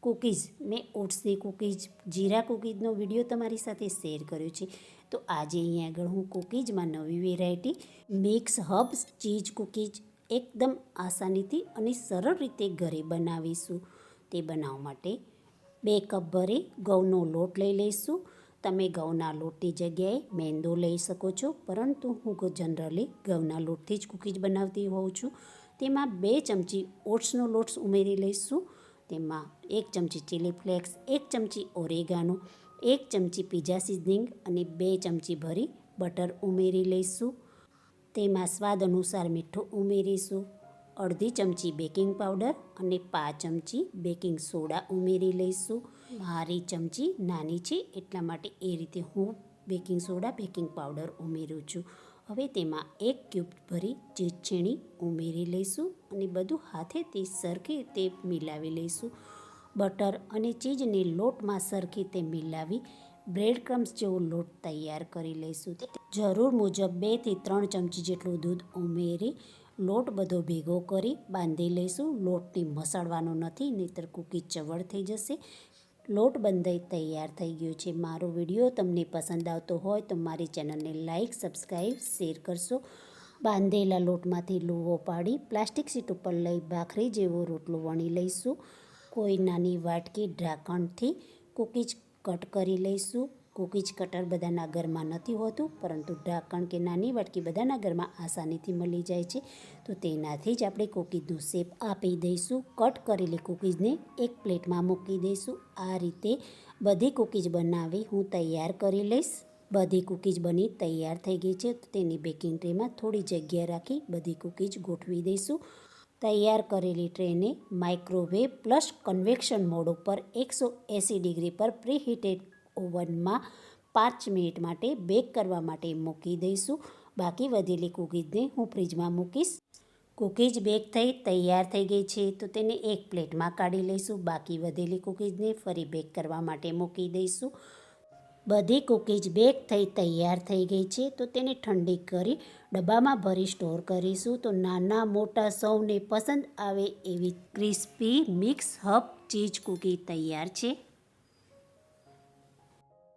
Cookies મેં ઓટ્સની cookies જીરા કૂકીઝનો video તમારી સાથે શેર કર્યો છે. તો આજે અહીંયા આગળ હું કૂકીઝમાં નવી variety mix herbs cheese cookies એકદમ આસાનીથી અને સરળ રીતે ઘરે બનાવીશું. તે બનાવવા માટે 2 કપ ભરી ઘઉંનો લોટ લઈ લઈશું. તમે ઘઉંના લોટની જગ્યાએ મેંદો લઈ શકો છો, પરંતુ હું જનરલી ઘઉંના લોટથી જ કૂકીઝ બનાવતી હોઉં છું. તેમાં 2 ચમચી ઓટ્સનો લોટ ઉમેરી લઈશું. તેમાં 1 ચમચી ચીલી ફ્લેક્સ, 1 ચમચી ઓરેગાનો, 1 ચમચી પીઝા સિઝનિંગ અને 2 ચમચી ભરી બટર ઉમેરી લઈશું. તેમાં સ્વાદ અનુસાર મીઠું ઉમેરીશું. અડધી ચમચી બેકિંગ પાવડર અને 5 ચમચી બેકિંગ સોડા ઉમેરી લઈશું. મારી ચમચી નાની છે એટલા માટે એ રીતે હું બેકિંગ સોડા બેકિંગ પાવડર ઉમેરું છું. હવે તેમાં 1 ક્યુબ ભરી ચીઝ છીણી ઉમેરી લઈશું અને બધું હાથેથી સરખી રીતે મિલાવી લઈશું. બટર અને ચીઝને લોટમાં સરખી રીતે મિલાવી બ્રેડ ક્રમ્સ જેવો લોટ તૈયાર કરી લઈશું. જરૂર મુજબ 2 થી 3 ચમચી જેટલું દૂધ ઉમેરી લોટ બધો ભેગો કરી બાંધી લઈશું. લોટને મસળવાનો નથી, નહીંતર કૂકીઝ ચવડ થઈ જશે. લોટ બંધાઈ તૈયાર થઈ ગયો છે. મારો વિડીયો તમને પસંદ આવતો હોય તો મારી ચેનલને લાઇક, સબસ્ક્રાઈબ, શેર કરશો. બાંધેલા લોટમાંથી લૂવો પાડી પ્લાસ્ટિક શીટ ઉપર લઈ ભાખરી જેવો રોટલો વણી લઈશું. કોઈ નાની વાટકી ઢાંકણથી કૂકીઝ કટ કરી લઈશું. કૂકીઝ કટર બધાના ઘરમાં નથી હોતું, પરંતુ ઢાંકણ કે નાની વાટકી બધાના ઘરમાં આસાનીથી મળી જાય છે. તો તેનાથી જ આપણે કૂકીઝનો શેપ આપી દઈશું. કટ કરેલી કૂકીઝને એક પ્લેટમાં મૂકી દઈશું. આ રીતે બધી કૂકીઝ બનાવી હું તૈયાર કરી લઈશ. બધી કૂકીઝ બની તૈયાર થઈ ગઈ છે. તો તેની બેકિંગ ટ્રેમાં થોડી જગ્યા રાખી બધી કૂકીઝ ગોઠવી દઈશું. તૈયાર કરેલી ટ્રેને માઇક્રોવેવ પ્લસ કન્વેક્શન મોડ ઉપર 180 ડિગ્રી પર પ્રીહીટેડ ઓવનમાં 5 મિનિટ માટે બેક કરવા માટે મૂકી દઈશું. બાકી વધેલી કૂકીઝને હું ફ્રીજમાં મૂકીશ. કૂકીઝ બેક થઈ તૈયાર થઈ ગઈ છે, તો તેને એક પ્લેટમાં કાઢી લઈશું. બાકી વધેલી કૂકીઝને ફરી બેક કરવા માટે મૂકી દઈશું. બધી કૂકીઝ બેક થઈ તૈયાર થઈ ગઈ છે, તો તેને ઠંડી કરી ડબ્બામાં ભરી સ્ટોર કરીશું. તો નાના મોટા સૌને પસંદ આવે એવી crispy mix herb cheese cookie તૈયાર છે.